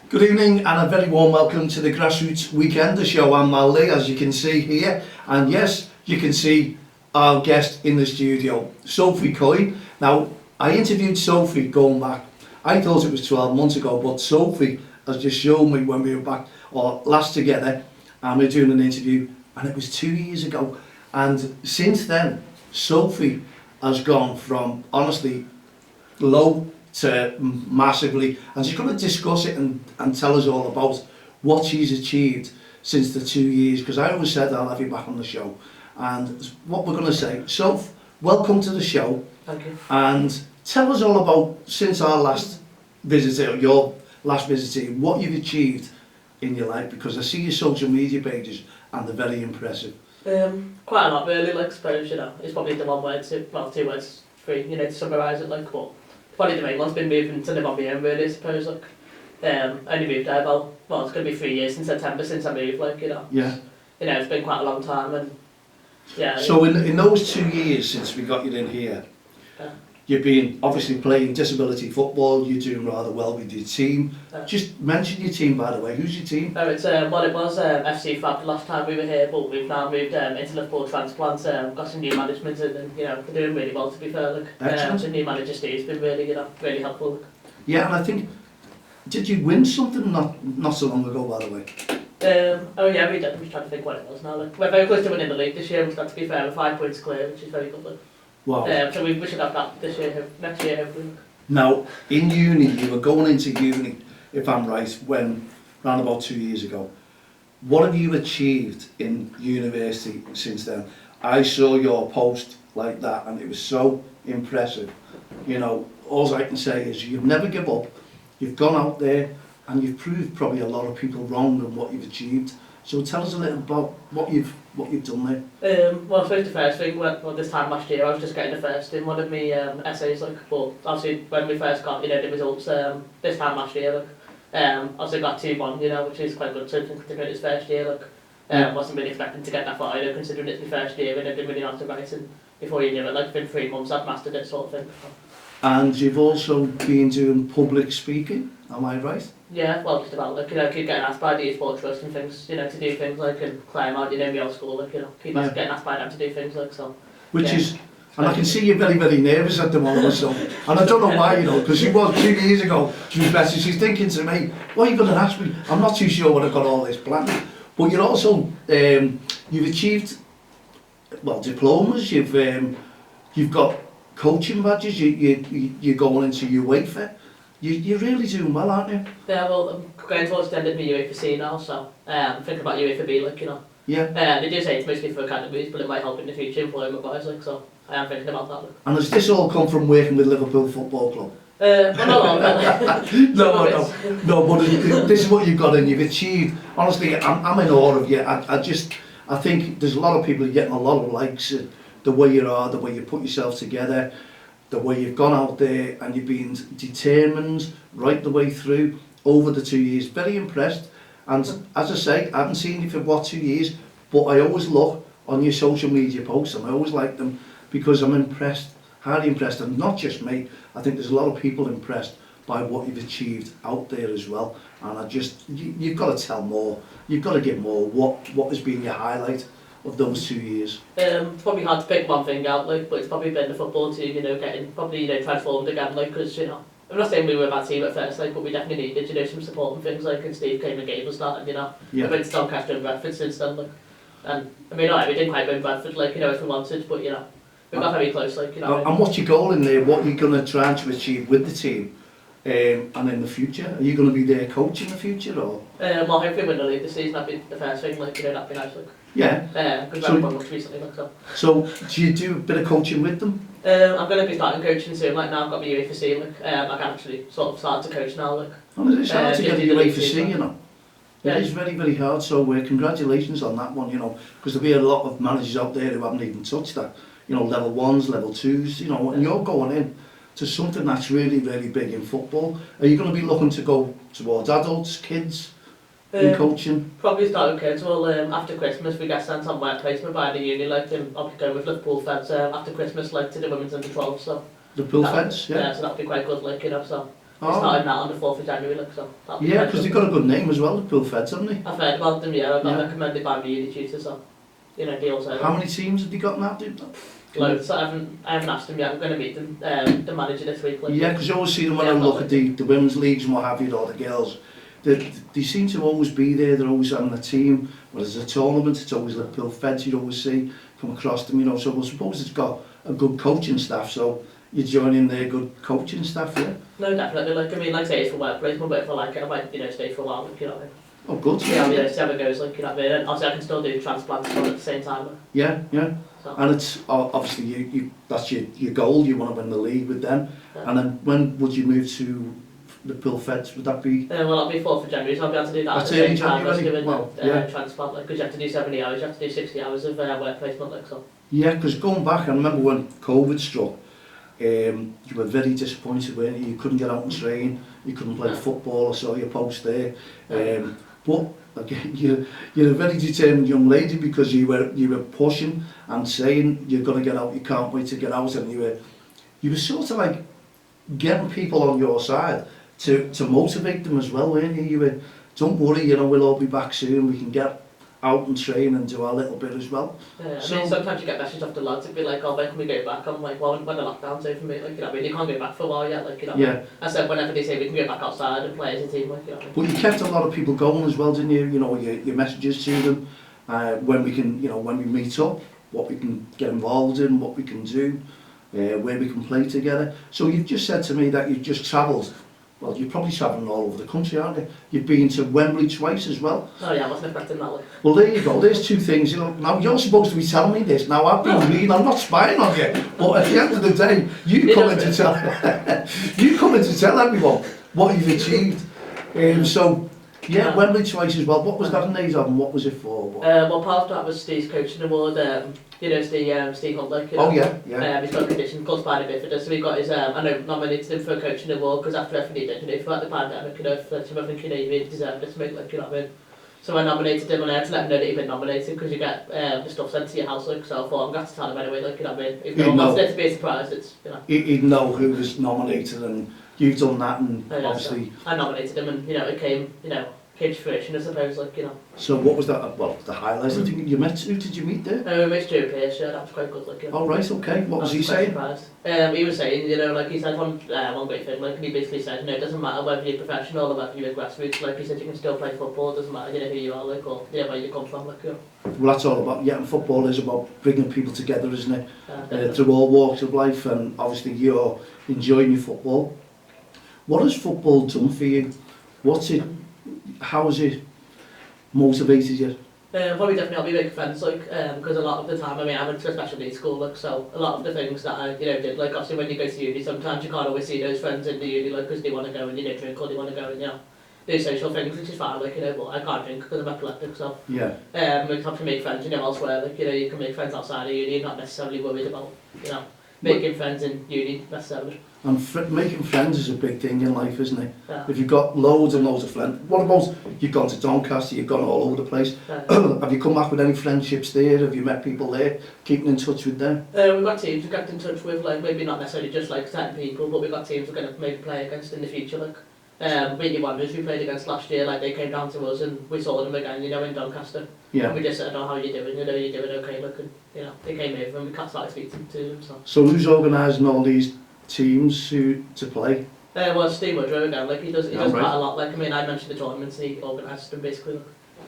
Good evening and a very warm welcome to the Grassroots Weekend, the show. I'm Mal Lee, as you can see here, and yes, you can see our guest in the studio, Sophie Coyne. Now, I interviewed Sophie going back, I thought it was 12 months ago, but Sophie has just shown me when we were back, or last together, and we were doing an interview, and it was 2 years ago. And since then, Sophie has gone from, honestly, low to massively, and she's going to discuss it and tell us all about what she's achieved since the 2 years, because I always said I'll have you back on the show. And what we're going to say, Soph, welcome to the show. Thank you. And tell us all about, since our last visit, or your last visit here, what you've achieved in your life, because I see your social media pages and they're very impressive. Quite a lot really, like, suppose, it's probably the one word, two words, three, to summarise it, like, but probably the main one's been moving to live on my own, really, I suppose, like. Only moved there about, it's going to be 3 years in September since I moved, like, Yeah. It's been quite a long time, and, yeah. So in those 2 years since we got you in here, you've been obviously playing disability football, you're doing rather well with your team. Just mention your team, by the way. Who's your team? It's, it was FC Fab the last time we were here, but we've now moved into Liverpool Transplants, got some new management and they're doing really well, to be fair. Like, some new manager Steve's been really, really helpful. Yeah, and I think, did you win something not so long ago, by the way? Oh yeah, we did. I'm just trying to think what it was now. Like, we're very close to winning the league this year, to be fair, we're 5 points clear, which is very good. Like. Wow. So we should have that this year, next year hopefully. Now, in uni, you were going into uni, if I'm right, when, around about 2 years ago. What have you achieved in university since then? I saw your post like that and it was so impressive. All I can say is you've never give up, you've gone out there and you've proved probably a lot of people wrong in what you've achieved. So tell us a little about what you've done there. Well, I suppose the first thing, this time last year, I was just getting the first in one of my essays, like, but obviously when we first got, the results this time last year, like, obviously got 2-1, which is quite good considering it's first year, like, wasn't really expecting to get that far, considering it's my first year and I've been really hard to write, and before you knew it, like, within 3 months I've mastered it, sort of thing. And you've also been doing public speaking, am I right? Yeah, well, just about, like, keep getting asked by the eSports Trust and things, to do things, like, and climb out, my old school, like, keep getting asked by them to do things, like, so. Which is, and I can see you're very, very nervous at the moment, so, and I don't know why, because she was 2 years ago, she was better, she's thinking to me, what are you going to ask me? I'm not too sure what I've got all this planned. But you're also, you've achieved, well, diplomas, you've got coaching badges, you're going into UEFA. You're really doing well, aren't you? Yeah, well, I'm going towards the end of my UEFA C now, so I'm thinking about UEFA B, like, Yeah. They do say it's mostly for academies, but it might help in the future employment-wise, like, so I am thinking about that. Like. And has this all come from working with Liverpool Football Club? Well, not all of it. No, but this is what you've got and you've achieved. Honestly, I'm in awe of you. I think there's a lot of people getting a lot of likes, the way you are, the way you put yourself together, the way you've gone out there and you've been determined right the way through over the 2 years. Very impressed. And as I say, I haven't seen you for 2 years, but I always look on your social media posts and I always like them because I'm impressed, highly impressed, and not just me. I think there's a lot of people impressed by what you've achieved out there as well. And you've got to tell more. You've got to give more. What has been your highlight of those 2 years? It's probably hard to pick one thing out, like, but it's probably been the football team, getting probably transformed again, like, because I'm not saying we were a bad team at first, like, but we definitely needed some support and things, like, and Steve came and gave us that, and we've been to Doncaster and Bradford since then, like, and I mean, we didn't quite win Bradford, like, if we wanted, but we got very close, like, And what's your goal in there? What are you going to try to achieve with the team? And in the future, are you going to be their coach in the future, or? Well, hopefully win the league this season. That'd be the first thing. Like, that'd be nice. Like. Yeah. Because I've won much recently. Like, so. So, do you do a bit of coaching with them? I'm going to be starting coaching soon. Like now, I've got my UEFA C. Like, I can actually sort of start to coach now. Like. Oh, it's hard to get the UEFA C, Yeah. It is very, very hard. So, congratulations on that one. Because there'll be a lot of managers out there who haven't even touched that. Level 1s, level 2s. And you're going in to something that's really, really big in football. Are you going to be looking to go towards adults, kids, in coaching? Probably start with kids. Well, after Christmas we get sent on work placement by the uni, like, and I'll be going with Liverpool Feds after Christmas, like, to the women's under 12. So The pool fence, yeah. So that'll be quite good, like, so We started that on the 4th of January, like, so that'll be Yeah, quite because good. they've got a good name as well, the Pool Feds, haven't they? I've heard about them, yeah. I got Yeah. recommended by my uni tutor, so they also. How many teams have they got now? Loads. So I haven't asked them yet. I'm going to meet them, the manager this week. Like, Yeah, because you always see them when Yeah, I look but- at the women's leagues and what have you, or the girls. They seem to always be there, they're always having a team. Well, there's a tournament, it's always Liverpool Feds you always see come across them, so I suppose it's got a good coaching staff, so you're joining their good coaching staff, yeah? No, definitely. Like I say, it's for workplace, but if I like it, I might, stay for a while. Like, you know what I mean? Oh, good. See how it goes. Like, you know what I mean? And also, I can still do transplants at the same time. Like, Yeah. so. And it's obviously you that's your goal, you want to win the league with them. Yeah. And then when would you move to the Pool Feds? Would that be? Well, I'll be 4th of January, so I'll be able to do that That's at the early same time as January, doing well, yeah. transplant. Like, because you have to do 70 hours, you have to do 60 hours of work placement. Like, so. Yeah, because going back, I remember when COVID struck, you were very disappointed when you couldn't get out and train, you couldn't play football. I saw your post there. But again, you're a very determined young lady because you were pushing and saying you're going to get out, you can't wait to get out, and you were sort of like getting people on your side to motivate them as well, weren't you? You were, don't worry, we'll all be back soon, we can get out and train and do our little bit as well. Yeah, So- I mean, sometimes you get messages off the lads, it'd be like, oh, when can we go back? I'm like, well, when the lockdown's over, mate, like, you know what I mean? You can't go back for a while yet, like, you know. Yeah. I said, whenever they say we can go back outside and play as a team, like, you know. But you kept a lot of people going as well, didn't you? Your messages to them, when we can, when we meet up, what we can get involved in, what we can do, where we can play together. So you've just said to me that you've just travelled. Well, you're probably travelling all over the country, aren't you? You've been to Wembley twice as well. Oh yeah, I wasn't expecting that, like. Well, there you go. There's two things. Now you're supposed to be telling me this. Now I've been reading. I'm not spying on you. But at the end of the day, you come in to tell. You come in to tell everyone what you've achieved. So, yeah, Wembley twice as well. What was that in aid of, and what was it for? Well, part of that was Steve's coaching award. Steve Hunt, like, you know. Oh yeah. He's got a condition called spina bifida, so he got his, nominated him for a coaching award because after everything he did, throughout the pandemic, for some of he really deserved it to make, like, you know what I mean. So I nominated him, and I had to let him know that he'd been nominated because you get the stuff sent to your house, like, so I thought I'm going to tell him anyway, like, you know what I mean. If no one wants it to be a surprise, it's, you know. He'd know who was nominated, and you've done that, and obviously. So I nominated him, and it came to fruition, I suppose, like, you know. So what was that? Well, the highlights. I think you met. Who did you meet there? We met Stuart Pearce, yeah, that was quite good, like, you know. Oh right, okay. What was he quite saying? surprised. He was saying, like, he said one great thing, like, and he basically said, it doesn't matter whether you're professional or whether you're grassroots, like, he said, you can still play football, it doesn't matter, who you are, like, or where you come from, like, you know. Well, that's all about. Yeah, and football is about bringing people together, isn't it? Definitely. Through all walks of life, and obviously you're enjoying your football. What has football done for you? How has it motivated you? Probably definitely helped me make friends, like, because a lot of the time, I went to a special needs school, like, so a lot of the things that I, did, like, obviously when you go to uni, sometimes you can't always see those friends in the uni, like, because they want to go and, drink, or they want to go and, do social things, which is fine, like, but I can't drink because I'm epileptic, so, Yeah. we have to make friends, elsewhere, like, you can make friends outside of uni, not necessarily worried about, making friends in uni, necessarily. And making friends is a big thing in life, isn't it? Yeah. If you've got loads and loads of friends, what about, you've gone to Doncaster, you've gone all over the place. Have you come back with any friendships there? Have you met people there? Keeping in touch with them? We've got teams we've kept in touch with, like, maybe not necessarily just like certain people, but we've got teams we're going to maybe play against in the future, like. Really Wanderers we played against last year, like, they came down to us and we saw them again, in Doncaster. Yeah. And we just said, oh, how you doing? You're doing okay, look, and, they came over and we started speaking to them, so. So who's organising all these teams to play? Well, Steve Woodrow again, like, he does right. quite a lot, like, I mentioned the tournaments and he organises them basically.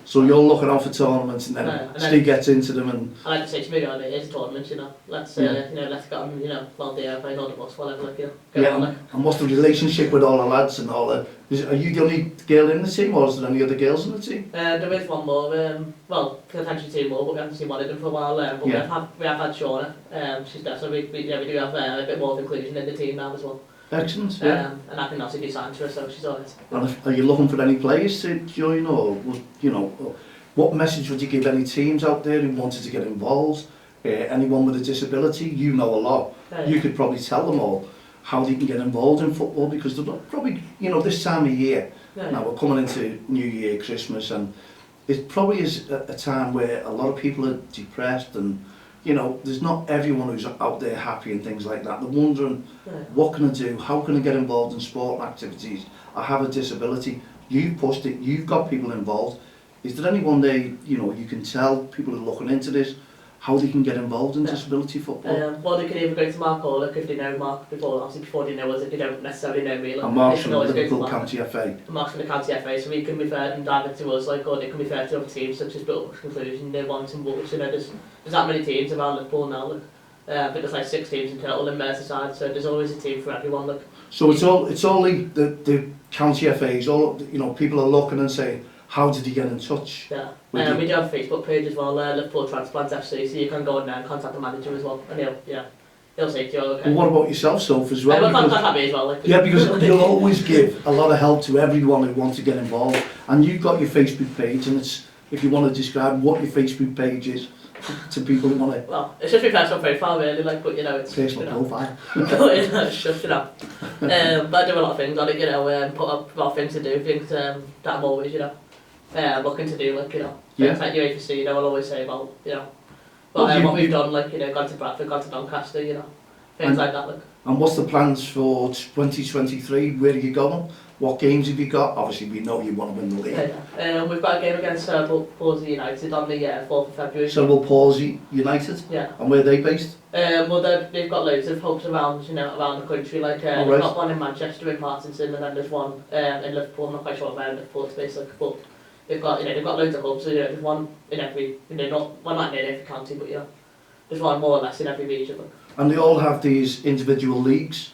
So you're looking out for tournaments, and then and Steve gets into them, and I like to say to me, here's a tournament, let's let's get on, well, play all the bus, whatever, like, yeah. on, like. And what's the relationship with all the lads and all the? Are you the only girl in the team, or is there any other girls in the team? There is one more, potentially two more, but we haven't seen one of them for a while. But we have had Shauna, she's there, so we do have a bit more of inclusion in the team now as well. Excellent, yeah. And I can also do signs for her, so she's alright. And are you looking for any players to join, or what message would you give any teams out there who wanted to get involved? Anyone with a disability, you know a lot. You could probably tell them all how they can get involved in football, because they're probably, this time of year, now we're coming into New Year, Christmas, and it probably is a time where a lot of people are depressed and you know, there's not everyone who's out there happy and things like that. They're wondering, Yeah. what can I do? How can I get involved in sport activities? I have a disability. You've pushed it. You've got people involved. Is there anyone there, you know, you can tell people who are looking into this how they can get involved in disability football? Well, they can either go to Mark or if they know Mark before, obviously before they know us, if they don't necessarily know me. Like, And Mark's they can from always go to Liverpool Mark. County FA. And Mark's from the County FA, so we can refer them directly to us, like, or they can refer to other teams such as Brooks Conclusion, you know, Warrington Wolves. You know, there's that many teams around Liverpool now. Like, I think there's like 6 teams in total in Merseyside, so there's always a team for everyone. Like, So it's all the county FAs. All, you know, people are looking and saying, how did he get in touch? yeah. with you? We do have a Facebook page as well, Liverpool Transplants FC, so you can go on there and contact the manager as well, and he'll say to you, okay. Well, what about yourself, Soph, as well? Well, Because- contact me as well. Like, yeah, because you'll always give a lot of help to everyone who wants to get involved. And you've got your Facebook page, and it's, if you want to describe what your Facebook page is to people who want to... well, it's just my personal profile really, like, but you know, it's... Personal you know, profile. it's just, you know. But I do a lot of things on it, you know, put up a lot of things to do, things that I'm always, you know, looking to do, like, you know, things like UAPC, you know, I'll always say about, you know, but, Well, what we've done, like, you know, gone to Bradford, gone to Doncaster, you know, things like that, like. And what's the plans for 2023? Where are you going? What games have you got? Obviously, we know you want to win the league. Yeah. We've got a game against Palsy United on the 4th of February. Cerebral Palsy United? Yeah. And where are they based? Well, they've got loads of hubs around, you know, around the country. Like, Oh, they've right. got one in Manchester, in Partington, and then there's one in Liverpool. I'm not quite sure where in Liverpool it's based, like, but they've got, you know, they've got loads of hubs. So, you know, there's one in every, you know, not in every county, but, you know, there's one more or less in every region. Like. And they all have these individual leagues.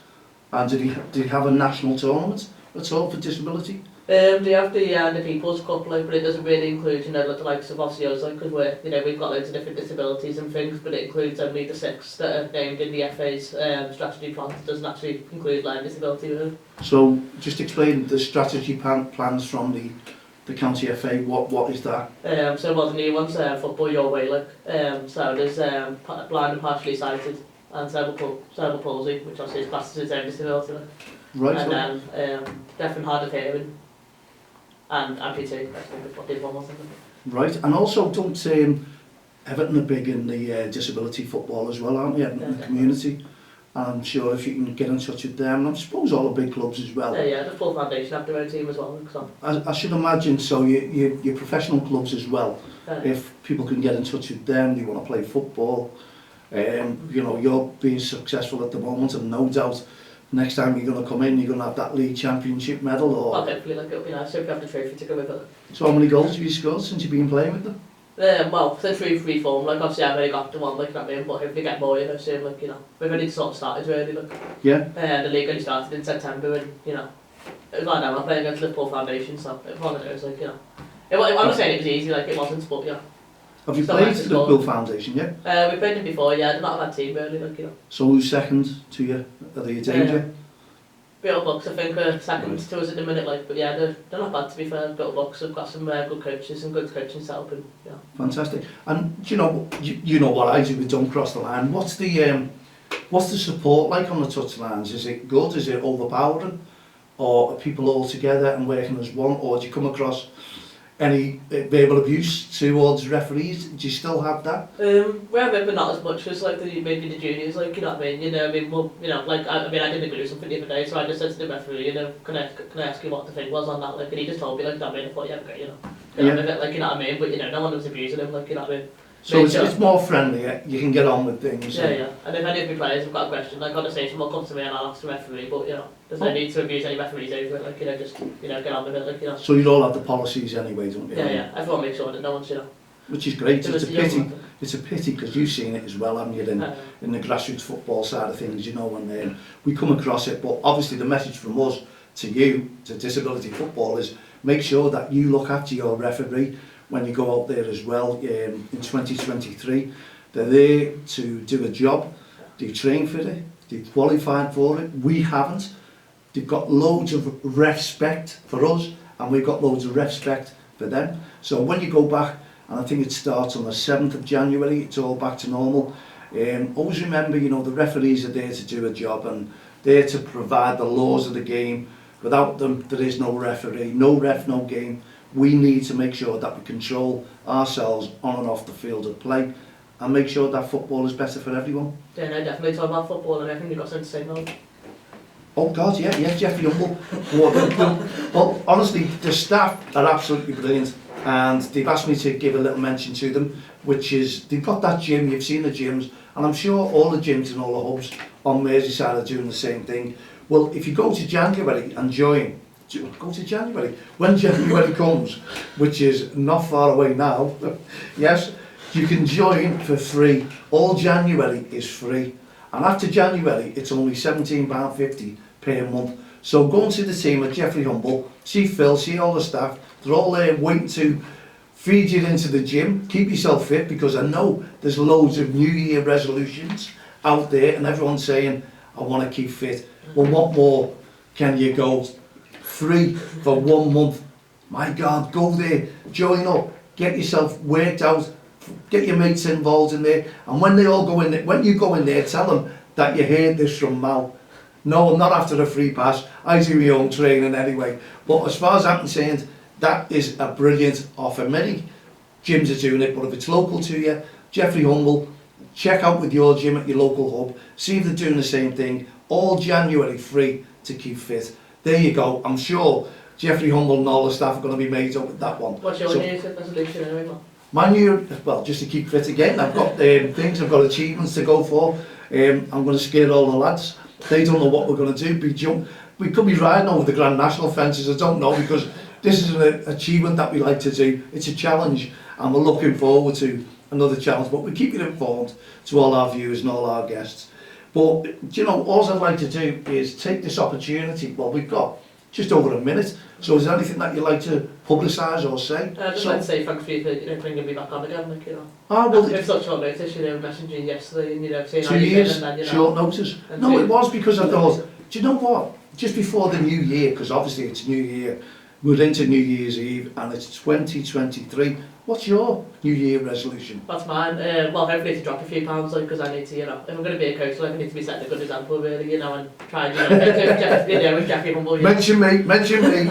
And do you have a national tournament at all for disability? They have the People's Cup, like, but it doesn't really include, you know, the likes of us, like, because we're, you know, we've got loads of different disabilities and things, but it includes only the 6 that are named in the FA's strategy plan. It doesn't actually include learning disability with it. So just explain the strategy plans from the county FA. What is that? So well, the new one's Football Your Way, like, so there's blind and partially sighted and cerebral palsy, which obviously is classed as its own disability, like. Right. And then deaf and hard of hearing and amputee, that's what did one wasn't it? Right, and also don't Everton are big in the disability football as well, aren't they, in the community? And I'm sure if you can get in touch with them, and I suppose all the big clubs as well. Yeah, the full foundation have their own team as well. So. I should imagine, so your professional clubs as well, if people can get in touch with them, they want to play football, you know, you're being successful at the moment, and no doubt next time you're going to come in, you're going to have that league championship medal. Or well, hopefully, like, it'll be nice if we have the trophy to go with it. So how many goals have you scored since you've been playing with them? Well, since we've reformed, like, obviously I've only got the one, like, that mean, but hopefully get more, you know, soon, like, you know, we've only sort of started really, like. Yeah. The league only started in September, and, you know, it was like that, I'm playing against Liverpool Foundation, so it was one of those, like, you know. I'm not saying it was easy, like, it wasn't, but, you know. Have you Still played nice for to the score. Liverpool Foundation, yeah? We played them before, yeah, they're not a bad team really, like, you know. So who's second to you? Are they a danger? Bucks, I think, are second Right. to us at the minute, like, but yeah, they're not bad to be fair. Bucks have got some good coaches and good coaching setup, and yeah. Fantastic. And do you know, you know what I do with Don't Cross the Line. What's the support like on the touchlines? Is it good? Is it overpowering? Or are people all together and working as one? Or do you come across any verbal abuse towards referees? Do you still have that? We have it, but not as much as like maybe the juniors, like, you know what I mean? You know, I mean, well, you know, like, I didn't agree with something the other day, so I just said to the referee, you know, can I ask you what the thing was on that? Like, and he just told me, like, that, I mean, I thought, yeah, okay, you know. Yeah. Like, you know what I mean? But, you know, no one was abusing him, like, you know what I mean? So it's more friendly, you can get on with things. Yeah. And if any of my players have got a question, like, on the station, will come to me and I'll ask the referee, but, you know, there's no need to abuse any referees over it, like, you know, just, you know, get on with it, like, you know. So you all have the policies anyway, don't you? Yeah, everyone makes sure that no one's, you know. Which is great. It's a pity. Young. It's a pity because you've seen it as well, haven't you, in the grassroots football side of things, you know, and we come across it. But obviously the message from us to you, to disability football, is make sure that you look after your referee when you go out there as well in 2023. They're there to do a job. They train for it. They've qualified for it. We haven't. They've got loads of respect for us, and we've got loads of respect for them. So when you go back, and I think it starts on the 7th of January, it's all back to normal. Always remember, you know, the referees are there to do a job and there to provide the laws of the game. Without them, there is no referee, no ref, no game. We need to make sure that we control ourselves on and off the field of play. and make sure that football is better for everyone. Yeah, no, definitely talk about football and everything. You've got something to say about it. Oh God, yeah, Jeffrey Humble. Well, honestly, the staff are absolutely brilliant, and they've asked me to give a little mention to them, which is they've got that gym. You've seen the gyms, and I'm sure all the gyms and all the hubs on Merseyside are doing the same thing. Well, if you go to January and join, go to January when January comes, which is not far away now. Yes, you can join for free. All January is free. And after January, it's only £17.50 per month. So go and see the team at Jeffrey Humble, see Phil, see all the staff. They're all there waiting to feed you into the gym. Keep yourself fit, because I know there's loads of New Year resolutions out there and everyone's saying, I want to keep fit. Well, what more can you go? Free for 1 month. My God, go there, join up, get yourself worked out, get your mates involved in there, and when they all go in there, when you go in there, tell them that you heard this from Mal. No, I'm not after a free pass, I do my own training anyway. But as far as I'm concerned, that is a brilliant offer. Many gyms are doing it, but if it's local to you, Jeffrey Humble, check out with your gym at your local hub, see if they're doing the same thing. All January free to keep fit. There you go. I'm sure Jeffrey Humble and all the staff are going to be made up with that one. What's your New Year's resolution anyway, Mal? My new, well, just to keep fit again. I've got things, I've got achievements to go for. I'm going to scare all the lads. They don't know what we're going to do. We could be riding over the Grand National fences, I don't know, because this is an achievement that we like to do. It's a challenge, and we're looking forward to another challenge. But we keep it informed to all our viewers and all our guests. But, you know, all I'd like to do is take this opportunity. Well, we've got just over a minute. So is there anything that you'd like to publicise or say? Just like to say thanks for you bringing me back on again, like, you know. Well, it's such short notice, you know, messaging yesterday and, you know, saying 2 years, and then, you know, short notice. No, it was because I thought, do you know what? Just before the new year, because obviously it's New Year, we're into New Year's Eve and it's 2023. What's your New Year resolution? That's mine. Well, hopefully to drop a few pounds, like, because I need to, you know, if I'm going to be a coach, like, I need to be setting a good example, really, you know, and try and, you know, with Jeffrey Humble. Mention me,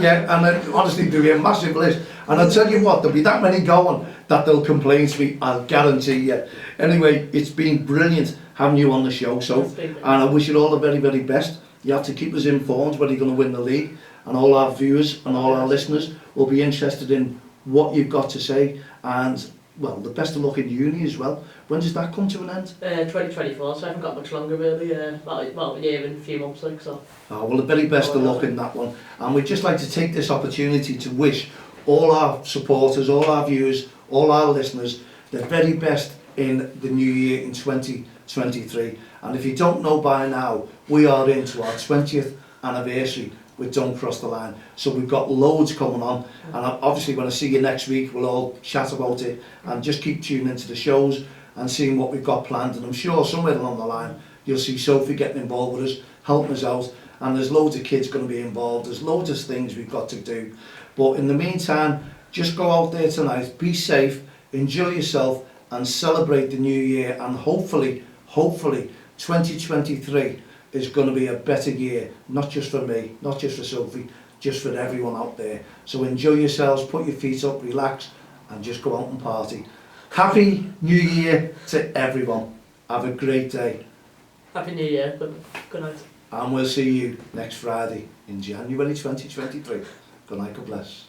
yeah, and then honestly, do a massive list. And I'll tell you what, there'll be that many going that they'll complain to me, I'll guarantee you. Anyway, it's been brilliant having you on the show, Soph, and I wish you all the very, very best. You have to keep us informed when you're going to win the league, and all our viewers and all our listeners will be interested in what you've got to say, and well, the best of luck in uni as well. When does that come to an end? 2024, so I haven't got much longer really, well, a year and a few months, like, so. Oh, well, the very best of luck in that one, and we'd just like to take this opportunity to wish all our supporters, all our viewers, all our listeners the very best in the new year in 2023. And if you don't know by now, we are into our 20th anniversary with Don't Cross the Line. So we've got loads coming on, and obviously when I see you next week, we'll all chat about it, and just keep tuning into the shows and seeing what we've got planned. And I'm sure somewhere along the line, you'll see Sophie getting involved with us, helping us out, and there's loads of kids going to be involved. There's loads of things we've got to do. But in the meantime, just go out there tonight, be safe, enjoy yourself, and celebrate the new year, and hopefully 2023 is going to be a better year, not just for me, not just for Sophie, just for everyone out there. So enjoy yourselves, put your feet up, relax, and just go out and party. Happy New Year to everyone. Have a great day. Happy New Year. Good night. And we'll see you next Friday in January 2023. Good night, God bless.